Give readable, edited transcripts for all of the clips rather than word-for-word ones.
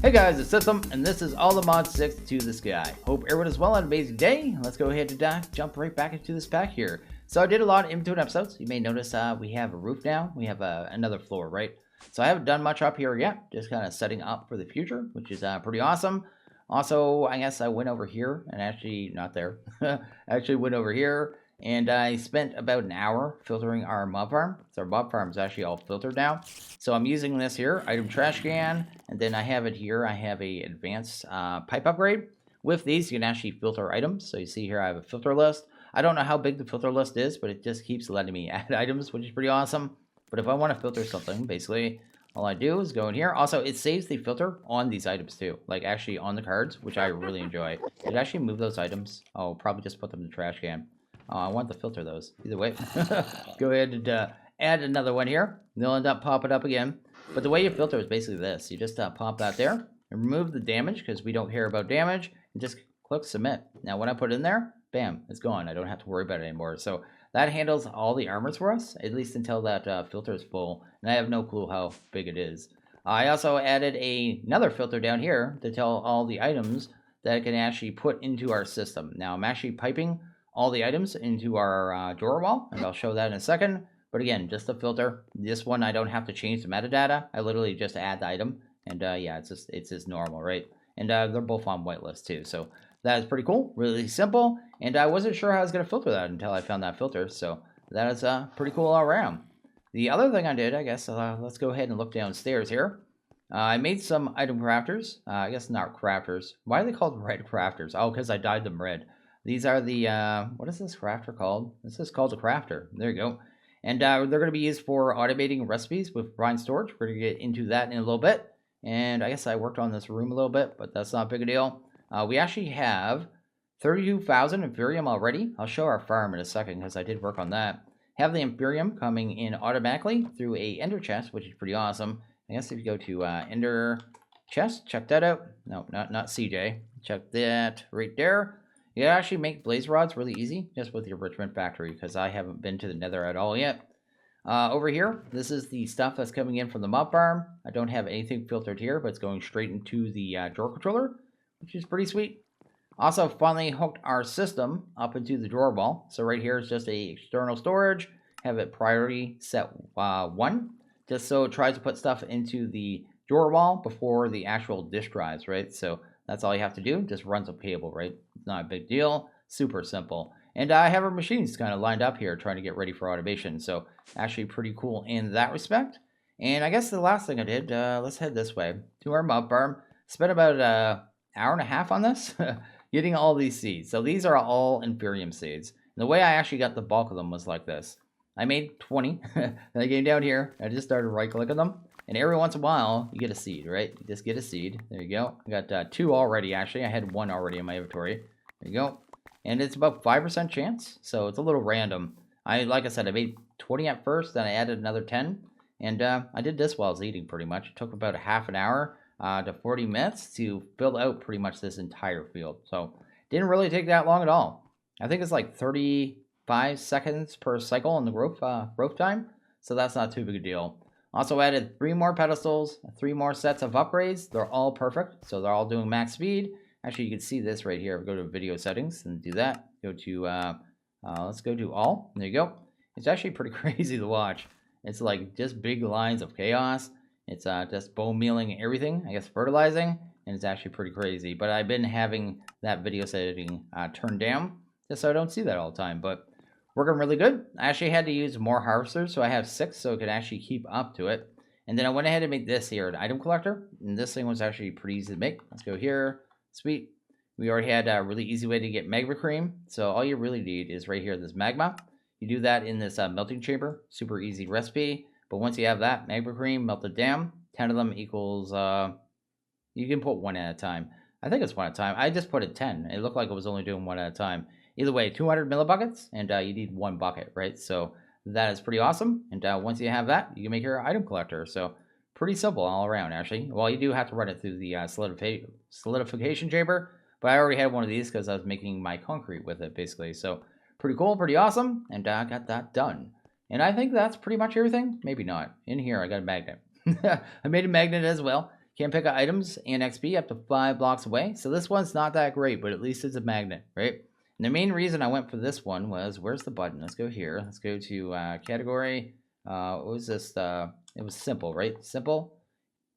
Hey guys, it's System, and this is all the mod 6 to this guy. Hope everyone is well on an amazing day. Let's go ahead and jump right back into this pack here. So I did a lot in between episodes. You may notice we have a roof now. We have another floor, right? So I haven't done much up here yet. Just kind of setting up for the future, which is pretty awesome. Also, I guess I went over here, and actually, not there. I actually went over here, and I spent about an hour filtering our mob farm. So our mob farm is actually all filtered now. So I'm using this here, item trash can, and then I have it here. I have a advanced pipe upgrade. With these, you can actually filter items. So you see here I have a filter list. I don't know how big the filter list is, but it just keeps letting me add items, which is pretty awesome. But if I want to filter something, basically, all I do is go in here. Also, it saves the filter on these items too, like actually on the cards, which I really enjoy. Did I actually move those items? Oh, probably just put them in the trash can. Oh, I want to filter those. Either way, go ahead and add another one here. They'll end up popping up again. But the way you filter is basically this. You just pop that there and remove the damage because we don't care about damage, and just click submit. Now, when I put it in there, bam, it's gone. I don't have to worry about it anymore. So that handles all the armors for us, at least until that filter is full. And I have no clue how big it is. I also added another filter down here to tell all the items that I can actually put into our system. Now, I'm actually piping all the items into our drawer wall, and I'll show that in a second. But again, just a filter. This one, I don't have to change the metadata. I literally just add the item, and yeah, it's just normal, right? And they're both on whitelist too, so that is pretty cool, really simple. And I wasn't sure how I was going to filter that until I found that filter, so that is pretty cool all around. The other thing I did, I guess, let's go ahead and look downstairs here. I made some item crafters. I guess not crafters. Why are they called red crafters? Oh, because I dyed them red. These are the, what is this crafter called? This is called a crafter. There you go. And they're going to be used for automating recipes with brine storage. We're going to get into that in a little bit. And I guess I worked on this room a little bit, but that's not a big a deal. We actually have 32,000 inferium already. I'll show our farm in a second because I did work on that. Have the inferium coming in automatically through a ender chest, which is pretty awesome. I guess if you go to ender chest, check that out. No, not CJ. Check that right there. You can actually make blaze rods really easy just with your enrichment factory because I haven't been to the nether at all yet. Over here, this is the stuff that's coming in from the mob farm. I don't have anything filtered here, but it's going straight into the drawer controller, which is pretty sweet. Also, finally hooked our system up into the drawer wall. So right here is just a external storage. Have it priority set 1, just so it tries to put stuff into the drawer wall before the actual disk drives, right? So that's all you have to do. Just runs a cable, right? It's not a big deal. Super simple. And I have our machines kind of lined up here trying to get ready for automation. So actually pretty cool in that respect. And I guess the last thing I did, let's head this way to our mob farm. Spent about an hour and a half on this, getting all these seeds. So these are all inferium seeds. And the way I actually got the bulk of them was like this. I made 20. Then I came down here. I just started right-clicking them. And every once in a while, you get a seed, right? You just get a seed. There you go. I got 2 already, actually. I had 1 already in my inventory. There you go. And it's about 5% chance, so it's a little random. Like I said, I made 20 at first, then I added another 10. And I did this while I was eating, pretty much. It took about a half an hour to 40 minutes to fill out pretty much this entire field. So didn't really take that long at all. I think it's like 35 seconds per cycle in the growth time, so that's not too big a deal. Also added 3 more pedestals, 3 more sets of upgrades. They're all perfect, so they're all doing max speed. Actually, you can see this right here. Go to video settings and do that. Go to, let's go to all. There you go. It's actually pretty crazy to watch. It's like just big lines of chaos. It's just bone mealing everything, I guess fertilizing, and it's actually pretty crazy. But I've been having that video setting turned down just so I don't see that all the time. But working really good. I actually had to use more harvesters, so I have 6 so it could actually keep up to it. And then I went ahead and made this here, an item collector. And this thing was actually pretty easy to make. Let's go here. Sweet. We already had a really easy way to get magma cream. So all you really need is right here, this magma. You do that in this melting chamber. Super easy recipe. But once you have that magma cream melted down, 10 of them equals, you can put 1 at a time. I think it's 1 at a time. I just put it 10. It looked like it was only doing 1 at a time. Either way, 200 millibuckets, and you need 1 bucket, right? So that is pretty awesome. And once you have that, you can make your item collector. So pretty simple all around, actually. Well, you do have to run it through the solidification chamber, but I already had one of these because I was making my concrete with it, basically. So pretty cool, pretty awesome, and I got that done. And I think that's pretty much everything. Maybe not. In here, I got a magnet. I made a magnet as well. Can pick up items and XP up to 5 blocks away. So this one's not that great, but at least it's a magnet, right? And the main reason I went for this one was, where's the button? Let's go here. Let's go to category. What was this? It was simple, right? Simple.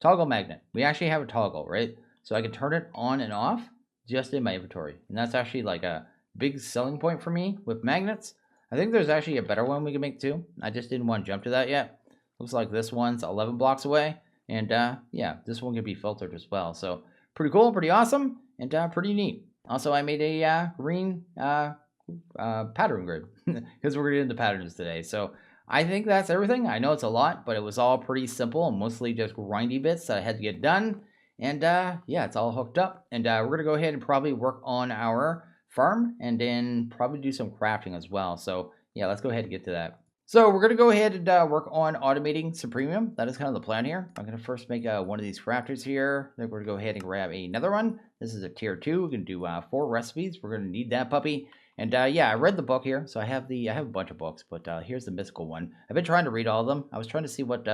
Toggle magnet. We actually have a toggle, right? So I can turn it on and off just in my inventory. And that's actually like a big selling point for me with magnets. I think there's actually a better one we can make too. I just didn't want to jump to that yet. Looks like this one's 11 blocks away. And yeah, this one can be filtered as well. So pretty cool, pretty awesome, and pretty neat. Also, I made a green pattern grid because we're getting into patterns today. So I think that's everything. I know it's a lot, but it was all pretty simple and mostly just grindy bits that I had to get done. And yeah, it's all hooked up. And we're going to go ahead and probably work on our farm and then probably do some crafting as well. So yeah, let's go ahead and get to that. So we're going to go ahead and work on automating Supremium. That is kind of the plan here. I'm going to first make one of these crafters here. Then we're going to go ahead and grab another one. This is a tier 2. We're going to do 4 recipes. We're going to need that puppy. And yeah, I read the book here. So I have a bunch of books, but here's the mystical one. I've been trying to read all of them. I was trying to see what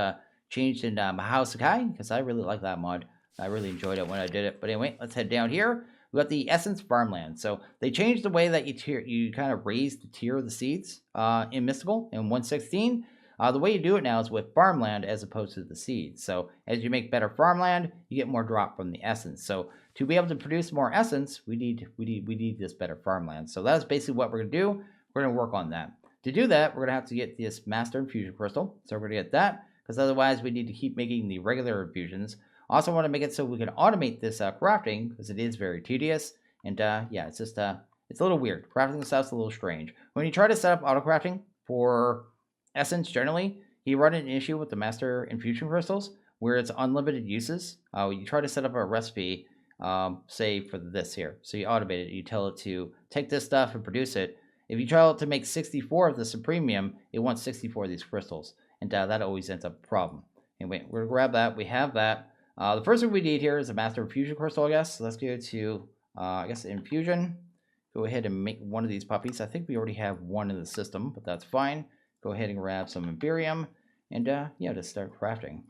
changed in Mahao Sakai, because I really like that mod. I really enjoyed it when I did it. But anyway, let's head down here. We got the Essence Farmland. So they changed the way that you kind of raise the tier of the seeds in Mystical in 1.16. The way you do it now is with farmland as opposed to the seeds. So as you make better farmland, you get more drop from the essence. So to be able to produce more essence, we need this better farmland. So that's basically what we're gonna do. We're gonna work on that. To do that, we're gonna have to get this master infusion crystal. So we're gonna get that, because otherwise we need to keep making the regular infusions. Also want to make it so we can automate this crafting, because it is very tedious. And yeah, it's just it's a little weird. Crafting stuff's a little strange. When you try to set up auto crafting for essence generally, you run into an issue with the master infusion crystals where it's unlimited uses. You try to set up a recipe, say for this here. So you automate it. You tell it to take this stuff and produce it. If you try to make 64 of the Supremium, it wants 64 of these crystals. And that always ends up a problem. Anyway, we're going to grab that. We have that. The first thing we need here is a master infusion crystal, I guess. So let's go to, I guess, infusion. Go ahead and make one of these puppies. I think we already have one in the system, but that's fine. Go ahead and grab some inferium. And yeah, just start crafting.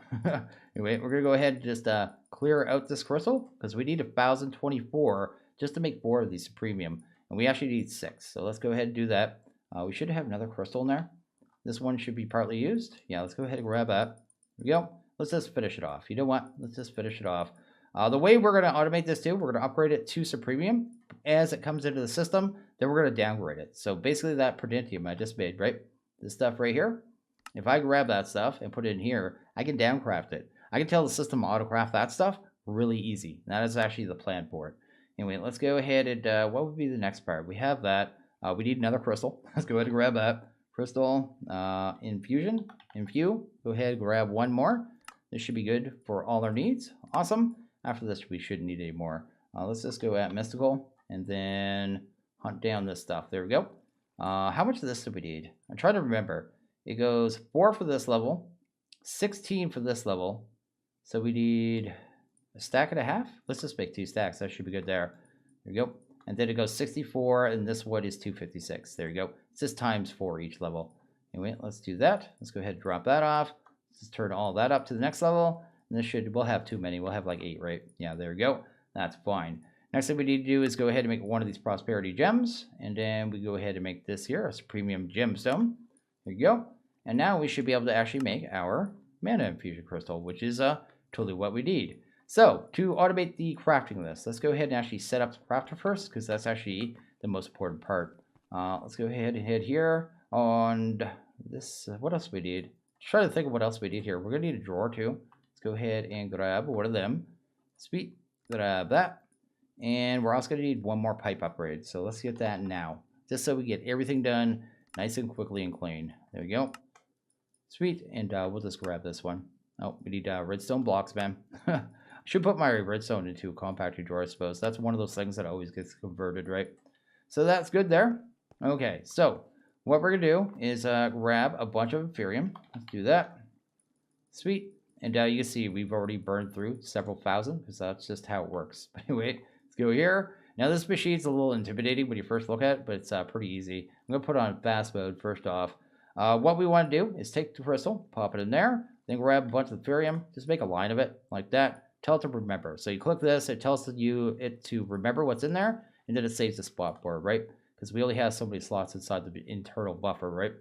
Anyway, we're going to go ahead and just clear out this crystal, because we need 1,024 just to make 4 of these Supremium. And we actually need 6. So let's go ahead and do that. We should have another crystal in there. This one should be partly used. Yeah, let's go ahead and grab that. There we go. Let's just finish it off. You know what? Let's just finish it off. The way we're going to automate this too, we're going to upgrade it to Supremium as it comes into the system. Then we're going to downgrade it. So basically that Prudentium I just made, right? This stuff right here. If I grab that stuff and put it in here, I can downcraft it. I can tell the system to autocraft that stuff really easy. That is actually the plan for it. Anyway, let's go ahead and what would be the next part? We have that. We need another crystal. Let's go ahead and grab that. Crystal, infusion, infuse. Go ahead and grab one more. This should be good for all our needs. Awesome. After this, we shouldn't need any more. Let's just go at mystical and then hunt down this stuff. There we go. How much of this do we need? I'm trying to remember. It goes 4 for this level, 16 for this level. So we need a stack and a half. Let's just make 2 stacks. That should be good there. There we go. And then it goes 64, and this wood is 256. There you go. It's just times 4 each level. Anyway, let's do that. Let's go ahead and drop that off. Let's turn all that up to the next level. And this we'll have too many. We'll have like 8, right? Yeah, there we go. That's fine. Next thing we need to do is go ahead and make one of these prosperity gems. And then we go ahead and make this here, a Supremium gemstone. There you go. And now we should be able to actually make our mana infusion crystal, which is totally what we need. So to automate the crafting list, let's go ahead and actually set up the crafter first, because that's actually the most important part. Let's go ahead and hit here on this. What else we need? Try to think of what else we need here. We're going to need a drawer too. Let's go ahead and grab one of them. Sweet. Grab that. And we're also going to need one more pipe upgrade. So let's get that now, just so we get everything done nice and quickly and clean. There we go. Sweet. And we'll just grab this one. Oh, we need redstone blocks, man. I should put my redstone into a compactor drawer, I suppose. That's one of those things that always gets converted, right? So that's good there. Okay, so what we're going to do is grab a bunch of inferium. Let's do that. Sweet. And you can see we've already burned through several thousand, because that's just how it works. But anyway, let's go here. Now this machine's a little intimidating when you first look at it, but it's pretty easy. I'm going to put it on fast mode first off. What we want to do is take the crystal, pop it in there, then grab a bunch of inferium, just make a line of it like that. tell it to remember. So you click this, it tells it to remember what's in there, and then it saves the spot for it, right? Because we only have so many slots inside the internal buffer, right?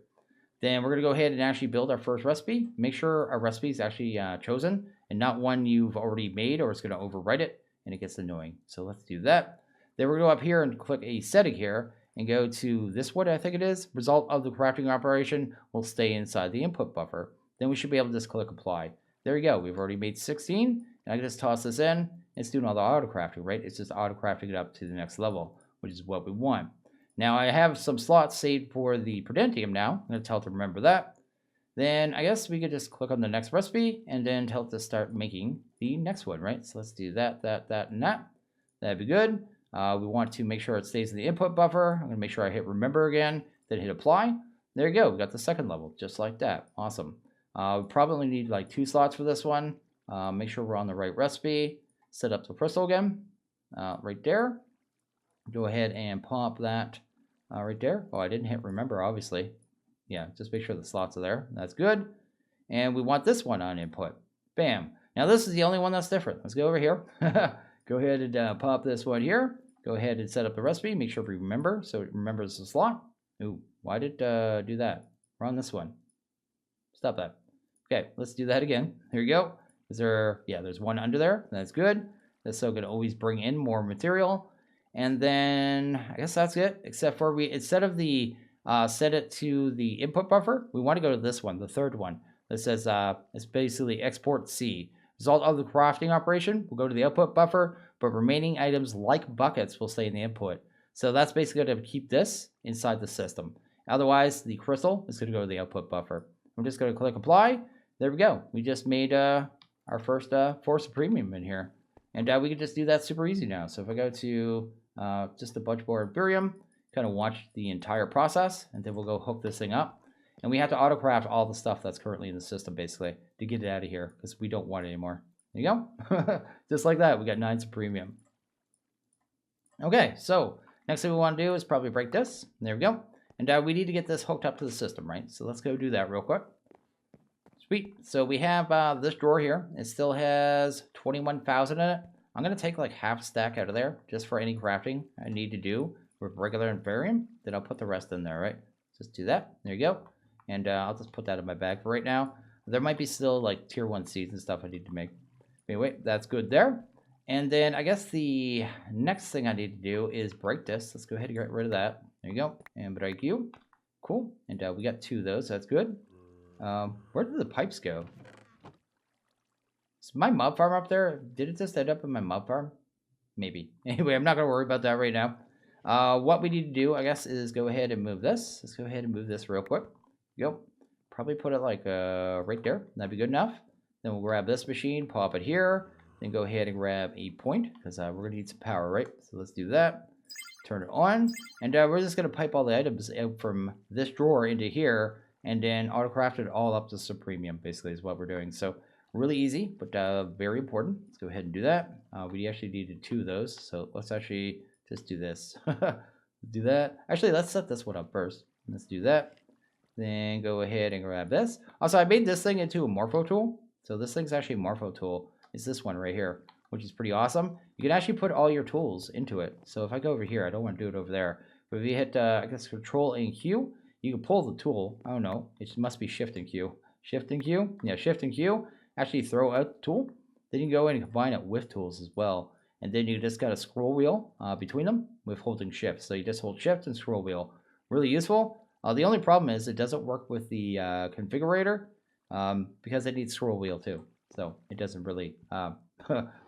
Then we're going to go ahead and actually build our first recipe. Make sure our recipe is actually chosen and not one you've already made, or it's going to overwrite it and it gets annoying. So let's do that. Then we're going to go up here and click a setting here and go to this one, I think it is. Result of the crafting operation will stay inside the input buffer. Then we should be able to just click apply. There you go. We've already made 16. And I can just toss this in. It's doing all the auto crafting, right? It's just auto crafting it up to the next level, which is what we want. Now I have some slots saved for the Prudentium now. I'm going to tell it to remember that. Then I guess we could just click on the next recipe and then tell it to start making the next one, right? So let's do that, and that. That'd be good. We want to make sure it stays in the input buffer. I'm going to make sure I hit remember again, then hit apply. There you go. We got the second level, just like that. Awesome. We probably need like 2 slots for this one. Make sure we're on the right recipe. Set up the crystal again, right there. Go ahead and pop that right there. Oh, I didn't hit remember, obviously. Yeah, just make sure the slots are there. That's good. And we want this one on input. Bam. Now this is the only one that's different. Let's go over here. Go ahead and pop this one here. Go ahead and set up the recipe. Make sure we remember, so it remembers the slot. Ooh, why did it do that? We're on this one. Stop that. Okay, let's do that again. Here you go. Is there? Yeah, there's one under there. That's good. That's so going to always bring in more material. And then I guess that's it. Except for instead of the set it to the input buffer, we want to go to this one, the third one. That says it's basically export C. Result of the crafting operation will go to the output buffer, but remaining items like buckets will stay in the input. So that's basically going to keep this inside the system. Otherwise, the crystal is going to go to the output buffer. I'm just going to click apply. There we go. We just made our first 4 Supremium in here. And we can just do that super easy now. So if I go to just the bunch board inferium, kind of watch the entire process, and then we'll go hook this thing up. And we have to auto-craft all the stuff that's currently in the system, basically, to get it out of here, because we don't want it anymore. There you go. Just like that, we got 9 Supremium. Okay, so next thing we want to do is probably break this. There we go. And we need to get this hooked up to the system, right? So let's go do that real quick. Sweet. So we have this drawer here. It still has 21,000 in it. I'm going to take like half a stack out of there, just for any crafting I need to do with regular inferium. Then I'll put the rest in there, right? Just do that. There you go. And I'll just put that in my bag for right now. There might be still like tier 1 seeds and stuff I need to make. Anyway, that's good there. And then I guess the next thing I need to do is break this. Let's go ahead and get rid of that. There you go. And break you. Cool. And we got 2 of those. So that's good. Where did the pipes go? Is my mob farm up there? Did it just end up in my mob farm? Maybe. Anyway, I'm not going to worry about that right now. What we need to do, I guess, is go ahead and move this. Let's go ahead and move this real quick. Go. Probably put it like right there. That'd be good enough. Then we'll grab this machine, pop it here. Then go ahead and grab a point, because we're going to need some power, right? So let's do that. Turn it on. And we're just going to pipe all the items out from this drawer into here. And then auto-craft it all up to Supremium, basically, is what we're doing. So really easy, but very important. Let's go ahead and do that. We actually needed 2 of those. So let's actually just do this. Do that. Actually, let's set this one up first. Let's do that. Then go ahead and grab this. Also, I made this thing into a morpho tool. So this thing's actually a morpho tool. It's this one right here, which is pretty awesome. You can actually put all your tools into it. So if I go over here, I don't want to do it over there. But if you hit, I guess, Control and Q, you can pull the tool. I don't know. It must be Shift and Q. Shift and Q. Yeah, Shift and Q. Actually throw out the tool. Then you can go in and combine it with tools as well. And then you just got a scroll wheel between them with holding Shift. So you just hold Shift and scroll wheel. Really useful. The only problem is it doesn't work with the configurator because it needs scroll wheel too. So it doesn't really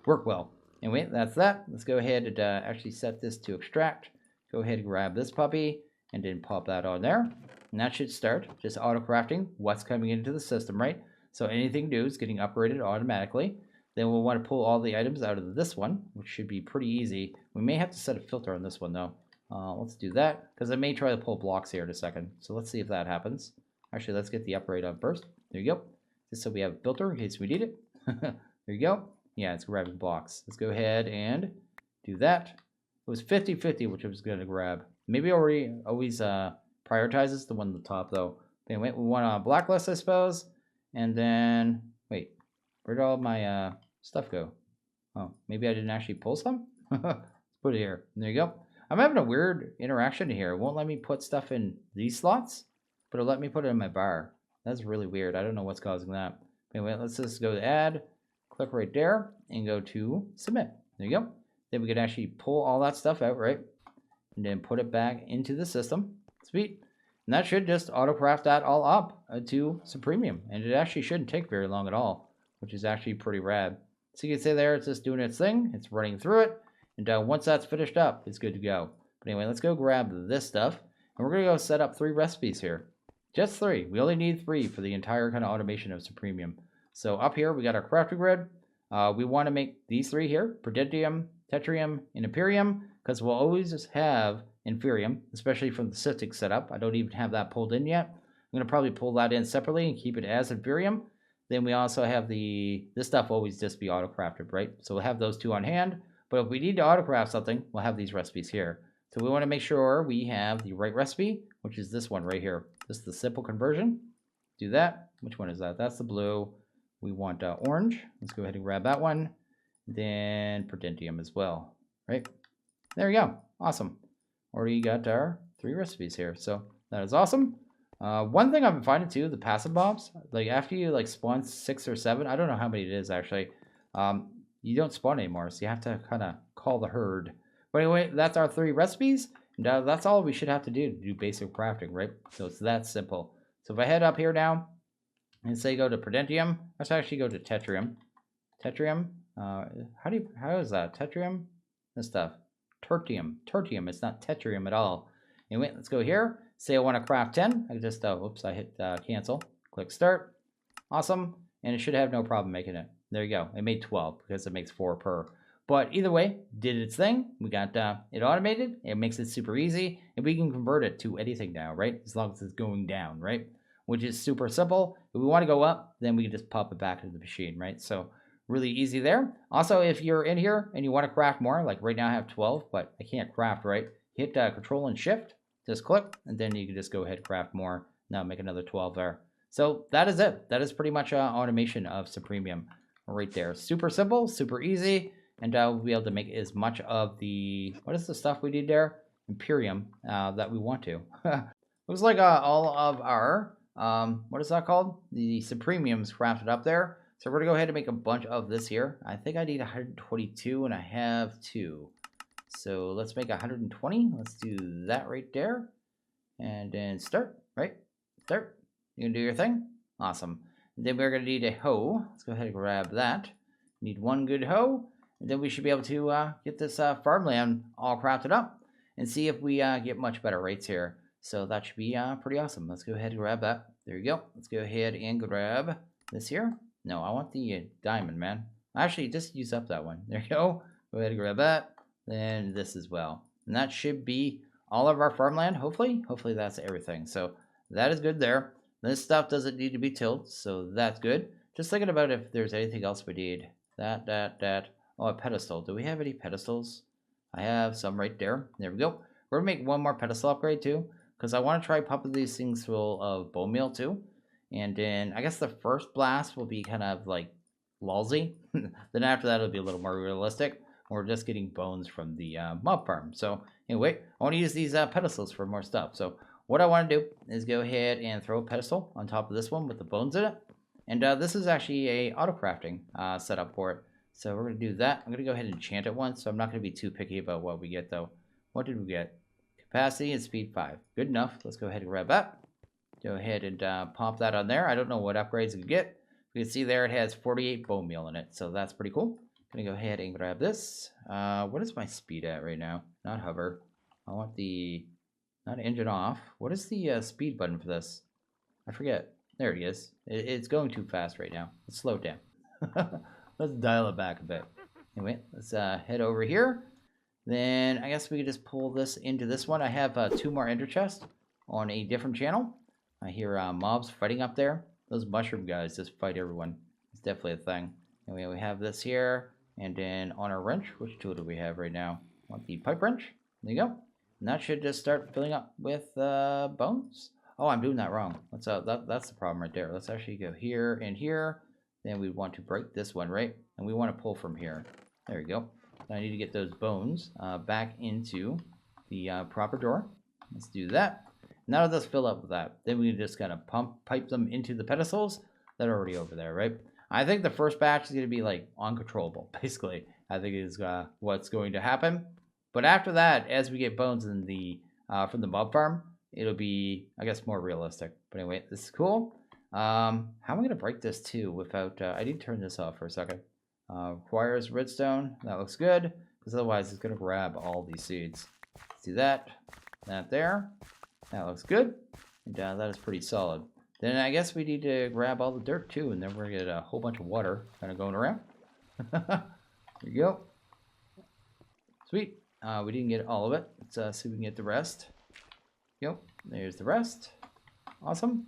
work well. Anyway, that's that. Let's go ahead and actually set this to extract. Go ahead and grab this puppy and then pop that on there. And that should start just auto crafting what's coming into the system, right? So anything new is getting upgraded automatically. Then we'll want to pull all the items out of this one, which should be pretty easy. We may have to set a filter on this one though. Let's do that, because I may try to pull blocks here in a second. So let's see if that happens. Actually, let's get the upgrade on first. There you go. Just so we have a filter in case we need it. There you go. Yeah, it's grabbing blocks. Let's go ahead and do that. It was 50-50, which I was going to grab. Maybe already always prioritizes the one at the top, though. Anyway, we want a blacklist, I suppose. And then, wait, where'd all my stuff go? Oh, maybe I didn't actually pull some? Let's put it here. There you go. I'm having a weird interaction here. It won't let me put stuff in these slots, but it'll let me put it in my bar. That's really weird. I don't know what's causing that. Anyway, let's just go to add, click right there, and go to submit. There you go. Then we can actually pull all that stuff out, right? And then put it back into the system. Sweet. And that should just auto-craft that all up to Supremium. And it actually shouldn't take very long at all, which is actually pretty rad. So you can see there, it's just doing its thing. It's running through it. And once that's finished up, it's good to go. But anyway, let's go grab this stuff. And we're going to go set up 3 recipes here. Just 3. We only need 3 for the entire kind of automation of Supremium. So up here, we got our crafting grid. We want to make these 3 here, Prudentium, Tetrium, and Imperium, because we'll always have inferium, especially from the cystic setup. I don't even have that pulled in yet. I'm going to probably pull that in separately and keep it as inferium. Then we also have this stuff always just be auto-crafted, right? So we'll have those 2 on hand. But if we need to auto-craft something, we'll have these recipes here. So we want to make sure we have the right recipe, which is this one right here. This is the simple conversion. Do that. Which one is that? That's the blue. We want orange. Let's go ahead and grab that one. Then Prudentium as well, right? There we go. Awesome. Already got our 3 recipes here. So that is awesome. One thing I've been finding too, the passive mobs, like after you like spawn 6 or 7, I don't know how many it is actually, you don't spawn anymore. So you have to kind of call the herd. But anyway, that's our 3 recipes. And that's all we should have to do basic crafting, right? So it's that simple. So if I head up here now and say go to Prudentium, let's actually go to Tetrium. Tetrium, how is that? Tetrium? This stuff. Tertium. Tertium. It's not Tetrium at all. Anyway, let's go here. Say I want to craft 10. I just, whoops, I hit cancel. Click start. Awesome. And it should have no problem making it. There you go. It made 12 because it makes 4 per. But either way, did its thing. We got it automated. It makes it super easy. And we can convert it to anything now, right? As long as it's going down, right? Which is super simple. If we want to go up, then we can just pop it back into the machine, right? So really easy there. Also, if you're in here and you want to craft more, like right now I have 12, but I can't craft, right? Hit Control and Shift, just click, and then you can just go ahead and craft more. Now make another 12 there. So that is it. That is pretty much automation of Supremium right there. Super simple, super easy, and we'll be able to make as much of the, what is the stuff we need there? Imperium that we want to. Looks like all of our, what is that called? The Supremiums crafted up there. So we're going to go ahead and make a bunch of this here. I think I need 122 and I have 2. So let's make 120. Let's do that right there. And then start, right? Start. You can do your thing. Awesome. And then we're going to need a hoe. Let's go ahead and grab that. Need 1 good hoe. And then we should be able to get this farmland all crafted up and see if we get much better rates here. So that should be pretty awesome. Let's go ahead and grab that. There you go. Let's go ahead and grab this here. No, I want the diamond, man. Actually, just use up that one. There you go. Go ahead and grab that. Then this as well. And that should be all of our farmland, hopefully. Hopefully that's everything. So that is good there. This stuff doesn't need to be tilled, so that's good. Just thinking about if there's anything else we need. That. Oh, a pedestal. Do we have any pedestals? I have some right there. There we go. We're going to make one more pedestal upgrade too, because I want to try pumping these things full of bone meal too. And then I guess the first blast will be kind of like lousy. Then after that, it'll be a little more realistic. We're just getting bones from the mob farm. So anyway, I want to use these pedestals for more stuff. So what I want to do is go ahead and throw a pedestal on top of this one with the bones in it. And this is actually a auto crafting setup for it. So we're going to do that. I'm going to go ahead and enchant it once. So I'm not going to be too picky about what we get though. What did we get? Capacity and speed 5. Good enough. Let's go ahead and grab that. Go ahead and pop that on there. I don't know what upgrades we get. You can see there it has 48 bone meal in it. So that's pretty cool. I'm going to go ahead and grab this. What is my speed at right now? Not hover. I want the, not engine off. What is the speed button for this? I forget. There it is. It's going too fast right now. Let's slow it down. Let's dial it back a bit. Anyway, let's head over here. Then I guess we could just pull this into this one. I have 2 more ender chests on a different channel. I hear mobs fighting up there. Those mushroom guys just fight everyone. It's definitely a thing. Anyway, we have this here. And then on our wrench, which tool do we have right now? I want the pipe wrench. There you go. And that should just start filling up with bones. Oh, I'm doing that wrong. That's the problem right there. Let's actually go here and here. Then we want to break this one, right? And we want to pull from here. There we go. I need to get those bones back into the proper drawer. Let's do that. Now let's fill up with that. Then we can just kind of pipe them into the pedestals that are already over there, right? I think the first batch is going to be like uncontrollable, basically. I think is what's going to happen. But after that, as we get bones in the from the mob farm, it'll be, I guess, more realistic. But anyway, this is cool. How am I going to break this too without... I need to turn this off for a second. Requires redstone. That looks good, because otherwise it's going to grab all these seeds. Let's do that. That there. That looks good. And that is pretty solid. Then I guess we need to grab all the dirt too, and then we're going to get a whole bunch of water kind of going around. There you go. Sweet. We didn't get all of it. Let's see if we can get the rest. Yep, there's the rest. Awesome.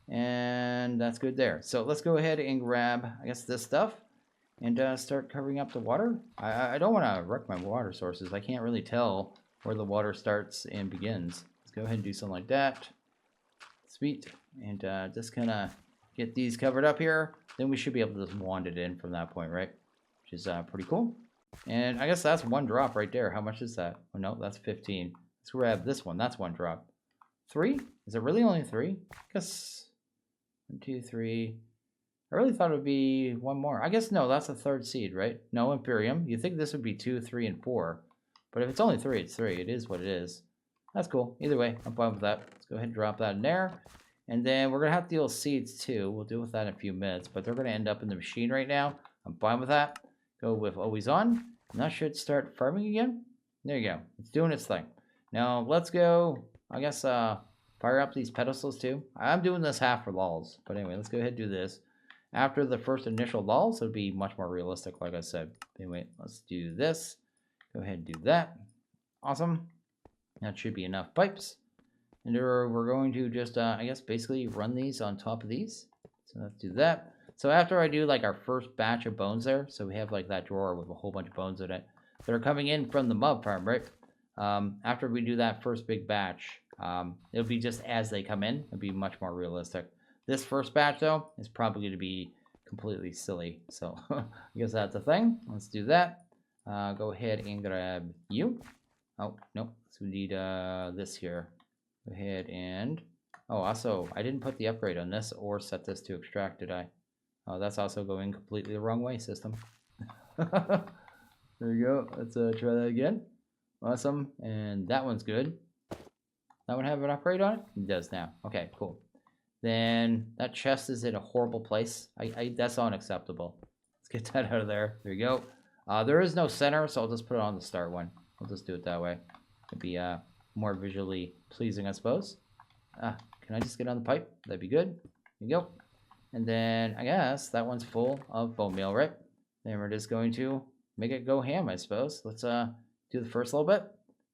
And that's good there. So let's go ahead and grab, I guess, this stuff and start covering up the water. I don't want to wreck my water sources. I can't really tell where the water starts and begins. Let's go ahead and do something like that. Sweet. And just kind of get these covered up here. Then we should be able to just wand it in from that point, right? Which is pretty cool. And I guess that's one drop right there. How much is that? Oh, no, that's 15. Let's grab this one. That's one drop. 3? Is it really only 3? I guess 1, 2, 3. I really thought it would be one more. I guess no, that's a third seed, right? No, inferium. You'd think this would be 2, 3, and 4. But if it's only 3, it's 3. It is what it is. That's cool. Either way, I'm fine with that. Let's go ahead and drop that in there. And then we're going to have to deal with seeds too. We'll deal with that in a few minutes. But they're going to end up in the machine right now. I'm fine with that. Go with always on. Now should start farming again. There you go. It's doing its thing. Now let's go, I guess, fire up these pedestals too. I'm doing this half for lols. But anyway, let's go ahead and do this. After the first initial lols, it'll be much more realistic, like I said. Anyway, let's do this. Go ahead and do that. Awesome. That should be enough pipes. And we're going to just, I guess, basically run these on top of these. So let's do that. So after I do like our first batch of bones there, so we have like that drawer with a whole bunch of bones in it that are coming in from the mob farm, right? After we do that first big batch, it'll be just as they come in. It'll be much more realistic. This first batch though is probably going to be completely silly. So I guess that's the thing. Let's do that. Go ahead and grab you. Oh, no. So we need this here. Go ahead and... Oh, also, I didn't put the upgrade on this or set this to extract, did I? Oh, that's also going completely the wrong way, system. There we go. Let's try that again. Awesome. And that one's good. That one have an upgrade on it? It does now. Okay, cool. Then that chest is in a horrible place. That's unacceptable. Let's get that out of there. There you go. There is no center, so I'll just put it on the start one. I'll just do it that way. It'd be more visually pleasing, I suppose. Can I just get on the pipe? That'd be good. There you go. And then I guess that one's full of bone meal, right? Then we're just going to make it go ham, I suppose. Let's do the first little bit.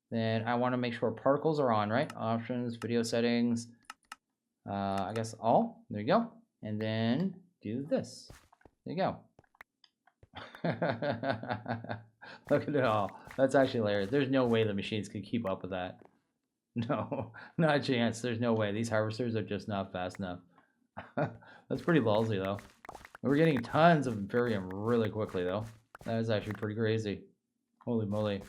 Then I want to make sure particles are on, right? Options, video settings. I guess all. There you go. And then do this. There you go. Look at it all. That's actually hilarious. There's no way the machines can keep up with that. No, not a chance. There's no way. These harvesters are just not fast enough. That's pretty ballsy, though. We're getting tons of inferium really quickly, though. That is actually pretty crazy. Holy moly.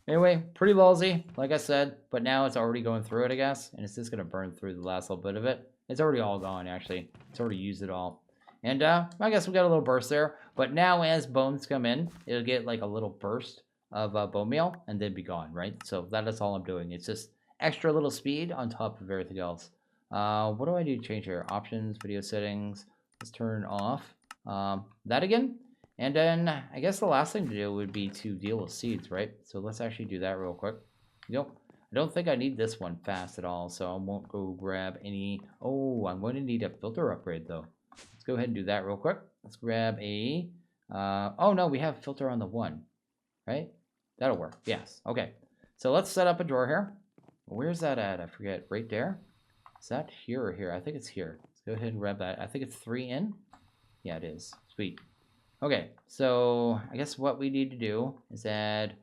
Anyway, pretty ballsy, like I said. But now it's already going through it, I guess. And it's just going to burn through the last little bit of it. It's already all gone, actually. It's already used it all. And I guess we got a little burst there. But now as bones come in, it'll get like a little burst of bone meal and then be gone, right? So that is all I'm doing. It's just extra little speed on top of everything else. What do I do to change here? Options, video settings. Let's turn off that again. And then I guess the last thing to do would be to deal with seeds, right? So let's actually do that real quick. Nope. I don't think I need this one fast at all, so I won't go grab any. Oh, I'm going to need a filter upgrade though. Let's go ahead and do that real quick. Let's grab a... oh no, we have filter on the 1, right? That'll work. Yes. Okay. So let's set up a drawer here. Where's that at? I forget. Right there? Is that here or here? I think it's here. Let's go ahead and grab that. I think it's 3 in. Yeah, it is. Sweet. Okay. So I guess what we need to do is add...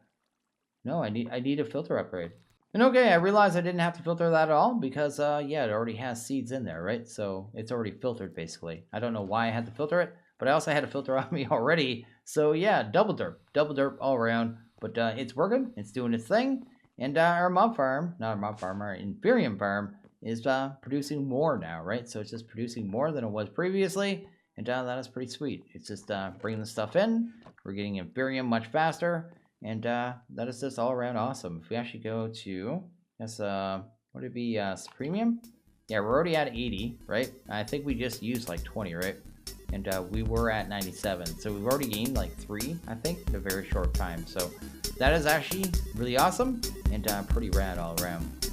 No, I need a filter upgrade. And okay, I realized I didn't have to filter that at all because, yeah, it already has seeds in there, right? So it's already filtered, basically. I don't know why I had to filter it, but I also had a filter on me already. So yeah, double derp all around. But it's working, it's doing its thing. And our mob farm, not our mob farm, our inferium farm is producing more now, right? So it's just producing more than it was previously. And that is pretty sweet. It's just bringing the stuff in. We're getting inferium much faster. And that is just all around awesome. If we actually go to, yes, would it be Supremium? Yeah, we're already at 80, right? I think we just used like 20, right? And we were at 97. So we've already gained like 3, I think, in a very short time. So that is actually really awesome and pretty rad all around.